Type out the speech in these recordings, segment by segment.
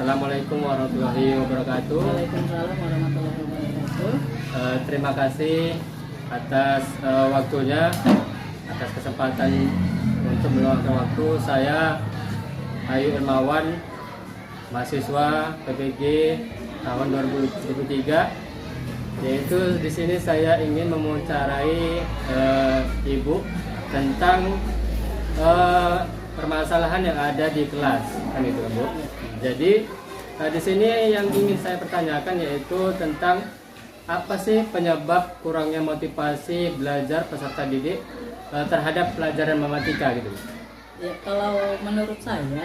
Assalamualaikum warahmatullahi wabarakatuh. Waalaikumsalam warahmatullahi wabarakatuh. Terima kasih atas waktunya, atas kesempatan untuk meluangkan waktu. Saya Ayu Irmawan, mahasiswa PPG tahun 2023. Yaitu di sini saya ingin mewawancarai Ibu tentang permasalahan yang ada di kelas, kan itu, Bu. Jadi di sini yang ingin saya pertanyakan yaitu tentang apa sih penyebab kurangnya motivasi belajar peserta didik terhadap pelajaran matematika gitu. Ya, kalau menurut saya,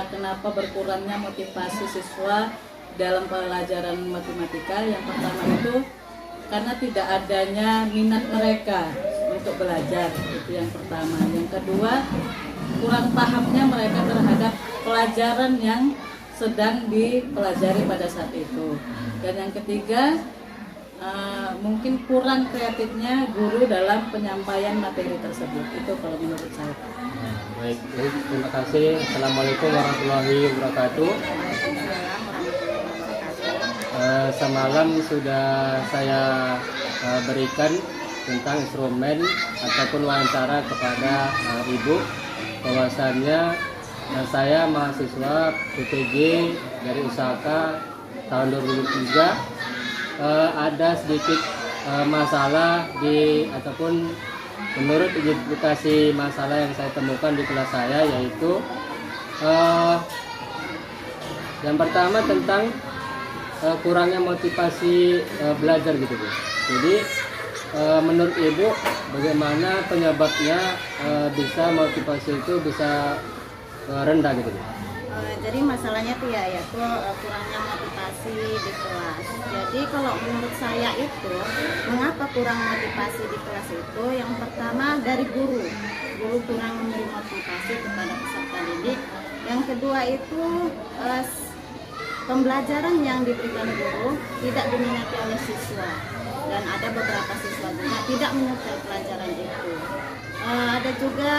kenapa berkurangnya motivasi siswa dalam pelajaran matematika? Yang pertama itu karena tidak adanya minat mereka untuk belajar, itu yang pertama. Yang kedua, kurang pahamnya mereka terhadap pelajaran yang sedang dipelajari pada saat itu. Dan yang ketiga, mungkin kurang kreatifnya guru dalam penyampaian materi tersebut. Itu kalau menurut saya. Baik, terima kasih. Assalamualaikum warahmatullahi wabarakatuh. Semalam sudah saya berikan tentang instrumen ataupun wawancara kepada Ibu, bahwasannya saya mahasiswa PPG dari Usaka tahun 2003. Ada sedikit masalah ataupun menurut identifikasi masalah yang saya temukan di kelas saya, yaitu yang pertama tentang kurangnya motivasi belajar gitu, Bu. Jadi menurut Ibu bagaimana penyebabnya bisa motivasi itu bisa rendah gitu, Bu? Jadi masalahnya tuh yaitu kurangnya motivasi di kelas. Jadi kalau menurut saya itu, mengapa kurang motivasi di kelas itu? Yang pertama dari guru kurang memberi motivasi kepada peserta didik. Yang kedua itu pembelajaran yang diberikan guru tidak diminati oleh siswa, dan ada beberapa siswa juga tidak menyukai pelajaran itu. Ada juga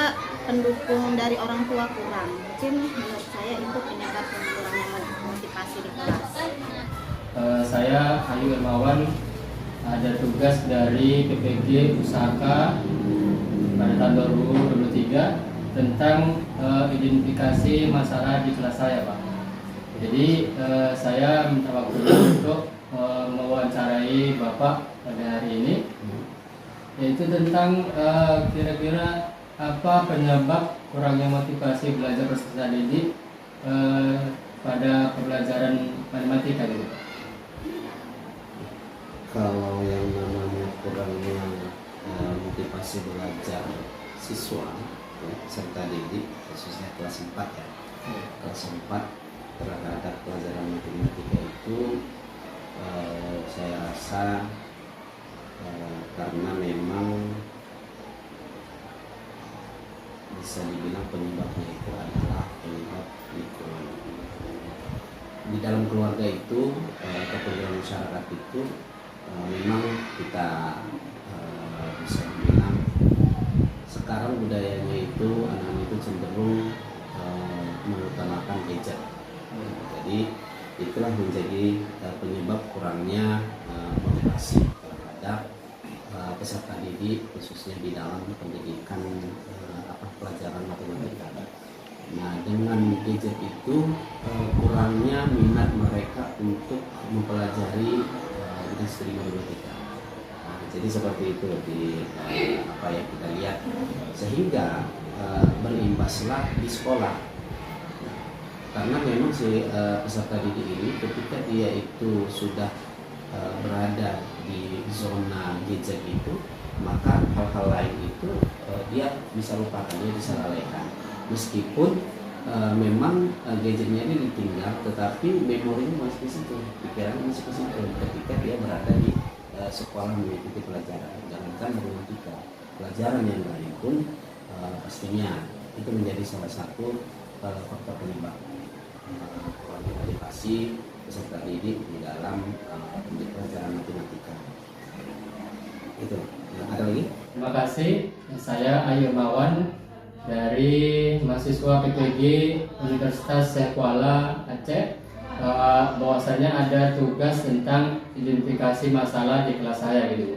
pendukung dari orang tua kurang. Mungkin menurut saya itu penyebab kurangnya motivasi di kelas. Saya Ayu Irmawan, ada tugas dari PPG Usaka pada tahun 2023 tentang identifikasi masalah di kelas saya, Pak. Jadi saya minta waktu untuk mewawancarai Bapak pada hari ini, yaitu tentang kira-kira apa penyebab kurangnya motivasi belajar peserta didik pada pembelajaran matematika gitu. Kalau yang namanya kurangnya motivasi belajar siswa ya, peserta didik khususnya kelas 4 ya. Kelas 4 terhadap pelajaran matematika itu saya rasa karena memang bisa dibilang penyebabnya itu adalah penyebab lingkungan. Di dalam keluarga itu ataupun dalam masyarakat itu memang kita bisa dibilang sekarang budayanya itu anak-anak itu cenderung mengutamakan gadget. Jadi itulah menjadi penyebab kurangnya motivasi terhadap peserta didik khususnya di dalam pendidikan pelajaran matematika. Nah, dengan gadget itu kurangnya minat mereka untuk mempelajari dengan studi matematika. Nah, jadi seperti itu di apa yang kita lihat, sehingga berimbaslah di sekolah. Karena memang si peserta didik ini ketika dia itu sudah berada di zona gadget itu, maka hal-hal lain itu dia bisa lupakan, dia bisa lalaikan. Meskipun memang gadgetnya ini ditinggal, tetapi memorinya masih di situ, pikirannya masih di situ ketika dia berada di sekolah mengikuti pelajaran. Jangankan matematika, pelajaran yang lain pun pastinya itu menjadi salah satu faktor penyebab kurangnya motivasi peserta didik di dalam pelajaran matematika. Itu. Ada lagi? Terima kasih. Saya Ayu Irmawan dari mahasiswa PPG Universitas Syekh Kuala Aceh bahwasanya ada tugas tentang identifikasi masalah di kelas saya gitu.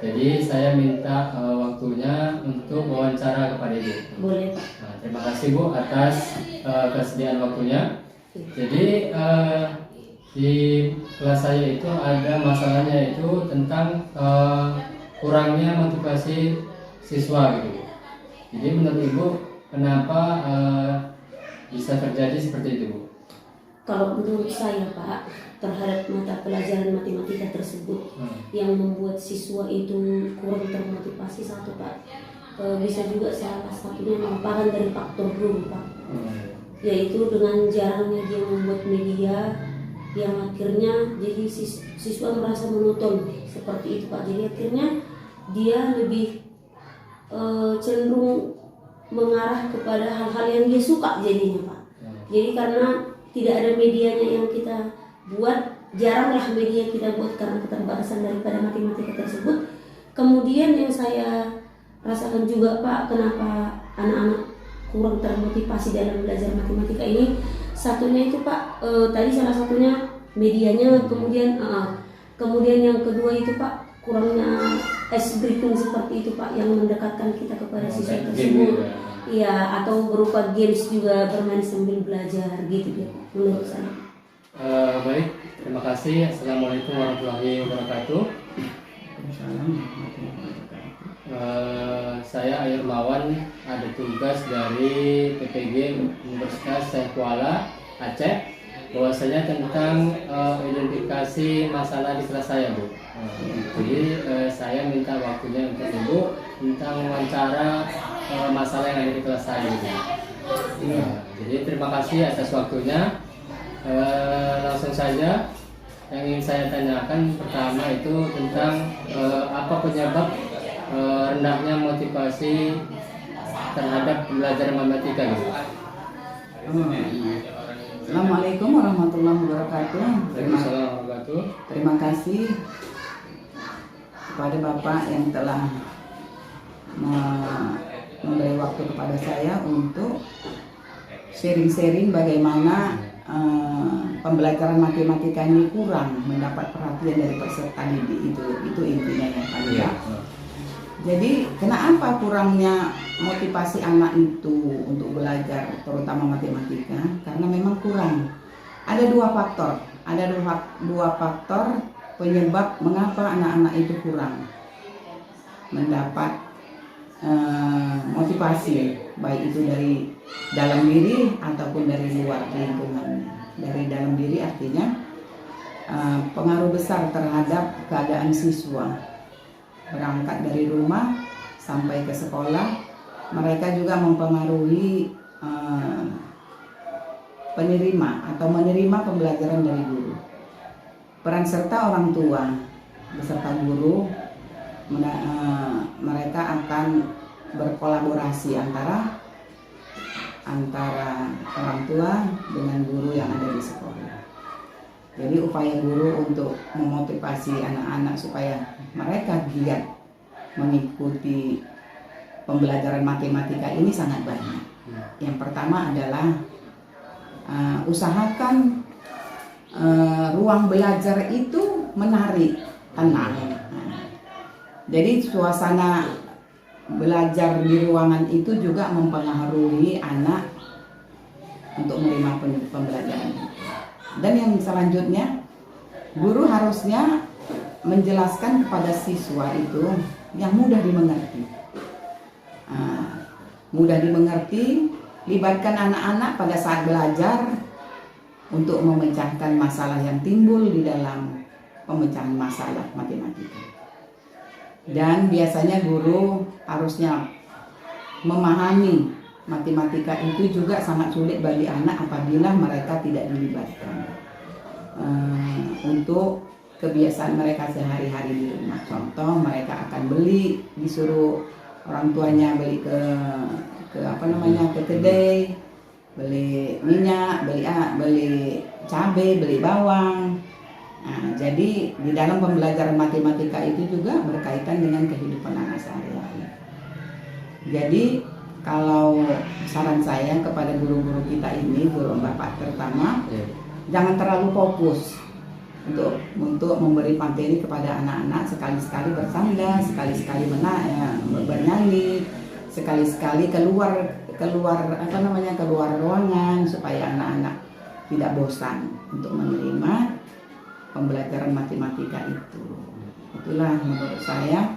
Jadi saya minta waktunya untuk wawancara kepada Ibu. Boleh Pak. Nah, terima kasih Bu atas kesediaan waktunya. Jadi di kelas saya itu ada masalahnya itu tentang kurangnya motivasi siswa gitu. Jadi menurut Ibu kenapa bisa terjadi seperti itu Bu? Kalau menurut saya Pak, terhadap mata pelajaran matematika tersebut yang membuat siswa itu kurang termotivasi, satu Pak, bisa juga salah satunya merupakan dari faktor guru Pak, yaitu dengan jarangnya dia membuat media yang akhirnya jadi siswa merasa monoton seperti itu Pak. Jadi akhirnya dia lebih cenderung mengarah kepada hal-hal yang dia suka jadinya Pak. Jadi karena tidak ada medianya yang kita buat, jaranglah media kita buat karena keterbatasan daripada matematika tersebut. Kemudian yang saya rasakan juga Pak, kenapa anak-anak kurang termotivasi dalam belajar matematika ini, satunya itu Pak, tadi salah satunya medianya, kemudian yang kedua itu Pak, kurangnya ice breaking seperti itu Pak, yang mendekatkan kita kepada siswa tersebut. Iya, atau berupa games juga, bermain sambil belajar gitu ya menurut saya. Baik, terima kasih. Assalamualaikum warahmatullahi wabarakatuh. Saya Ayurmawan, ada tugas dari PPG Universitas Syekh Kuala Aceh, bahwasanya tentang identifikasi masalah di kelas saya Bu. Jadi saya minta waktunya untuk Ibu tentang wawancara masalah yang ada di kelas saya ini. Jadi terima kasih atas waktunya. Langsung saja yang ingin saya tanyakan pertama itu tentang apa penyebab rendahnya motivasi terhadap belajar matematika gitu. Assalamualaikum warahmatullahi wabarakatuh. Terima kasih kepada Bapak yang telah memberi waktu kepada saya untuk sharing-sharing bagaimana pembelajaran matematika ini kurang mendapat perhatian dari peserta didik, itu intinya ya Pak ya. Jadi kenapa kurangnya motivasi anak itu untuk belajar terutama matematika? Karena memang kurang. Ada dua faktor penyebab mengapa anak-anak itu kurang mendapat motivasi, baik itu dari dalam diri ataupun dari luar lingkungannya. Dari dalam diri artinya pengaruh besar terhadap keadaan siswa, berangkat dari rumah sampai ke sekolah. Mereka juga mempengaruhi penerima atau menerima pembelajaran dari guru. Peran serta orang tua beserta guru, mereka akan berkolaborasi antara orang tua dengan guru yang ada di sekolah. Jadi upaya guru untuk memotivasi anak-anak supaya mereka giat mengikuti pembelajaran matematika ini sangat banyak. Yang pertama adalah usahakan ruang belajar itu menarik, tenang. Jadi suasana belajar di ruangan itu juga mempengaruhi anak untuk menerima pembelajaran. Dan yang selanjutnya, guru harusnya menjelaskan kepada siswa itu yang mudah dimengerti. Mudah dimengerti, libatkan anak-anak pada saat belajar untuk memecahkan masalah yang timbul di dalam pemecahan masalah matematika. Dan biasanya guru harusnya memahami matematika itu juga sangat sulit bagi anak apabila mereka tidak dilibatkan untuk kebiasaan mereka sehari-hari di rumah. Contoh, mereka akan beli, disuruh orang tuanya beli ke kedai, beli minyak, beli cabai, beli bawang. Nah, jadi di dalam pembelajaran matematika itu juga berkaitan dengan kehidupan anak sehari-hari. Jadi kalau saran saya kepada guru-guru kita ini, guru Bapak terutama, jangan terlalu fokus untuk memberi materi kepada anak-anak, sekali-sekali bersanda, sekali-sekali bernyanyi, sekali-sekali keluar keluar ruangan supaya anak-anak tidak bosan untuk menerima pembelajaran matematika itu. Itulah menurut saya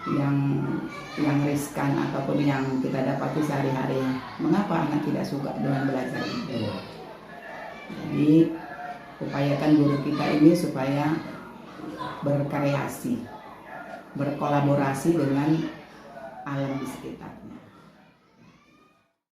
yang riskan ataupun yang kita dapati sehari-hari. Mengapa anak tidak suka dengan belajar ini? Jadi upayakan guru kita ini supaya berkreasi, berkolaborasi dengan alam di sekitarnya.